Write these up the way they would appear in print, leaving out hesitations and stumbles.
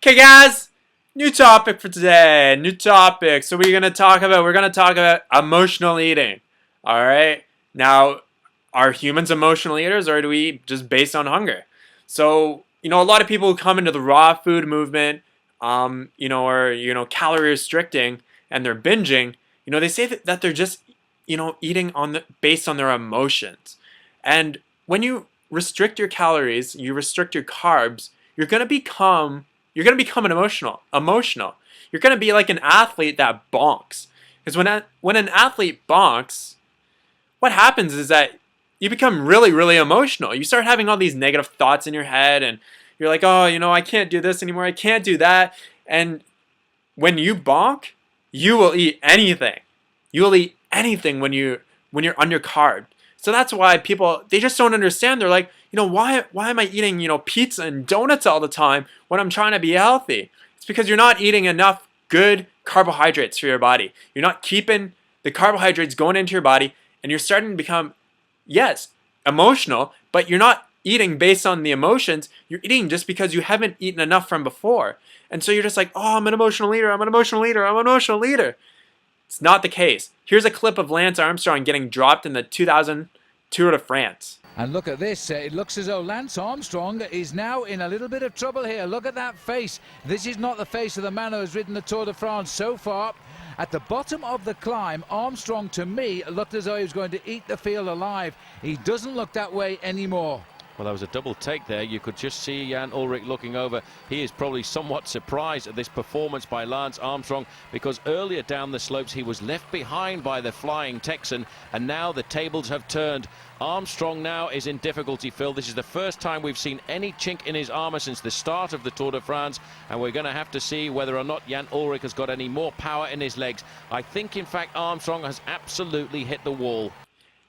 Okay, guys, new topic for today. New topic. So we're gonna talk about emotional eating. All right. Now, are humans emotional eaters, or do we eat just based on hunger? So a lot of people who come into the raw food movement, or calorie restricting, and they're binging. They say that they're just eating based on their emotions. And when you restrict your calories, you restrict your carbs, you're gonna become an emotional. You're gonna be like an athlete that bonks. Because when an athlete bonks, what happens is that you become really, really emotional. You start having all these negative thoughts in your head, and you're like, oh, I can't do this anymore. I can't do that. And when you bonk, you will eat anything. You will eat anything when you're undercarb. So that's why people, they just don't understand. They're like, why am I eating, pizza and donuts all the time when I'm trying to be healthy? It's because you're not eating enough good carbohydrates for your body. You're not keeping the carbohydrates going into your body, and you're starting to become, yes, emotional, but you're not eating based on the emotions. You're eating just because you haven't eaten enough from before. And so you're just like, oh, I'm an emotional eater. I'm an emotional eater. I'm an emotional eater. It's not the case. Here's a clip of Lance Armstrong getting dropped in the 2000 Tour de France. And look at this, it looks as though Lance Armstrong is now in a little bit of trouble here. Look at that face. This is not the face of the man who has ridden the Tour de France so far. At the bottom of the climb, Armstrong, to me, looked as though he was going to eat the field alive. He doesn't look that way anymore. Well, there was a double take there. You could just see Jan Ullrich looking over. He is probably somewhat surprised at this performance by Lance Armstrong, because earlier down the slopes he was left behind by the flying Texan, and now the tables have turned. Armstrong now is in difficulty, Phil. This is the first time we've seen any chink in his armour since the start of the Tour de France, and we're going to have to see whether or not Jan Ullrich has got any more power in his legs. I think, in fact, Armstrong has absolutely hit the wall.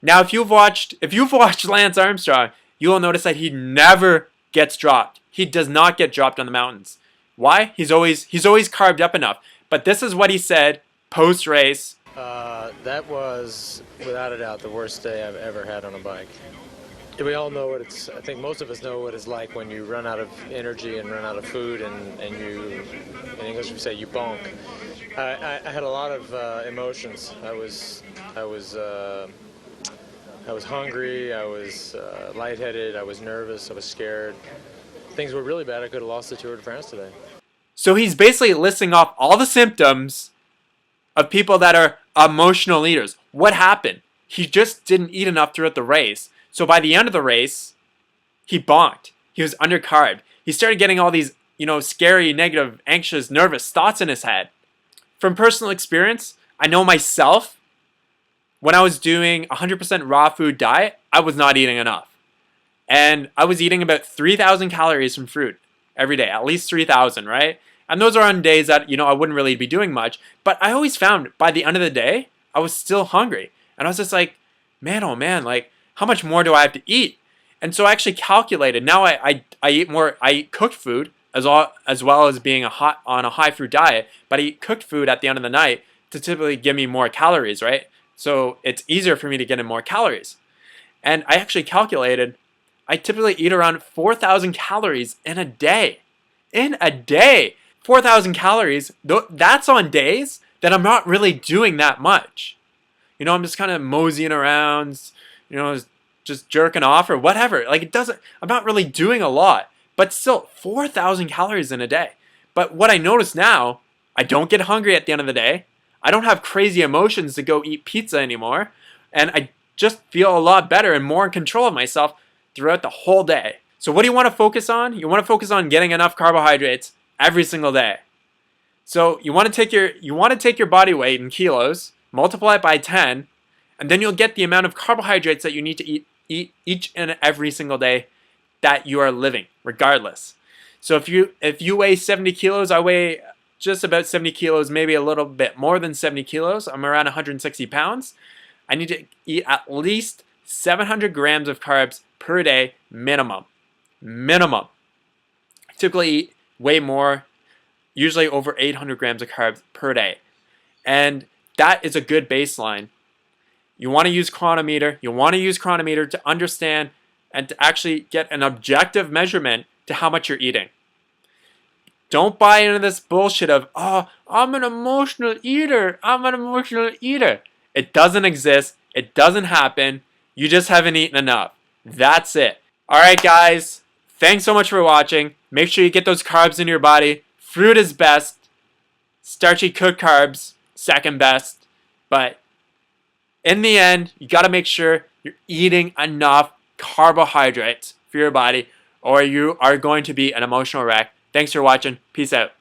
Now, if you've watched Lance Armstrong, you will notice that he never gets dropped. He does not get dropped on the mountains. Why? He's always carved up enough. But this is what he said post-race. That was, without a doubt, the worst day I've ever had on a bike. We all know what it's, I think most of us know what it's like when you run out of energy and run out of food, and you, in English we say you bonk. I had a lot of emotions. I was hungry, I was lightheaded, I was nervous, I was scared. Things were really bad. I could have lost the Tour de France today. So he's basically listing off all the symptoms of people that are emotional eaters. What happened? He just didn't eat enough throughout the race. So by the end of the race, he bonked. He was undercarb. He started getting all these, scary, negative, anxious, nervous thoughts in his head. From personal experience, I know myself, when I was doing 100% raw food diet, I was not eating enough. And I was eating about 3,000 calories from fruit every day, at least 3,000, right? And those are on days that, I wouldn't really be doing much. But I always found by the end of the day, I was still hungry. And I was just like, man, oh man, like, how much more do I have to eat? And so I actually calculated. Now I eat more, I eat cooked food as well as being on a high fruit diet. But I eat cooked food at the end of the night to typically give me more calories, right? So it's easier for me to get in more calories. And I actually calculated, I typically eat around 4,000 calories in a day. In a day! 4,000 calories, that's on days that I'm not really doing that much. I'm just kind of moseying around, just jerking off or whatever. Like, I'm not really doing a lot. But still, 4,000 calories in a day. But what I notice now, I don't get hungry at the end of the day. I don't have crazy emotions to go eat pizza anymore. And I just feel a lot better and more in control of myself throughout the whole day. So what do you want to focus on? You want to focus on getting enough carbohydrates every single day. So you want to take your body weight in kilos, multiply it by 10, and then you'll get the amount of carbohydrates that you need to eat each and every single day that you are living, regardless. So if you weigh 70 kilos, I weigh just about 70 kilos, maybe a little bit more than 70 kilos. I'm around 160 pounds. I need to eat at least 700 grams of carbs per day minimum. Minimum. I typically eat way more, usually over 800 grams of carbs per day. And that is a good baseline. You want to use chronometer. You want to use chronometer to understand and to actually get an objective measurement to how much you're eating. Don't buy into this bullshit of, oh, I'm an emotional eater. I'm an emotional eater. It doesn't exist. It doesn't happen. You just haven't eaten enough. That's it. Alright guys, thanks so much for watching. Make sure you get those carbs in your body. Fruit is best. Starchy cooked carbs, second best. But in the end, you got to make sure you're eating enough carbohydrates for your body, or you are going to be an emotional wreck. Thanks for watching. Peace out.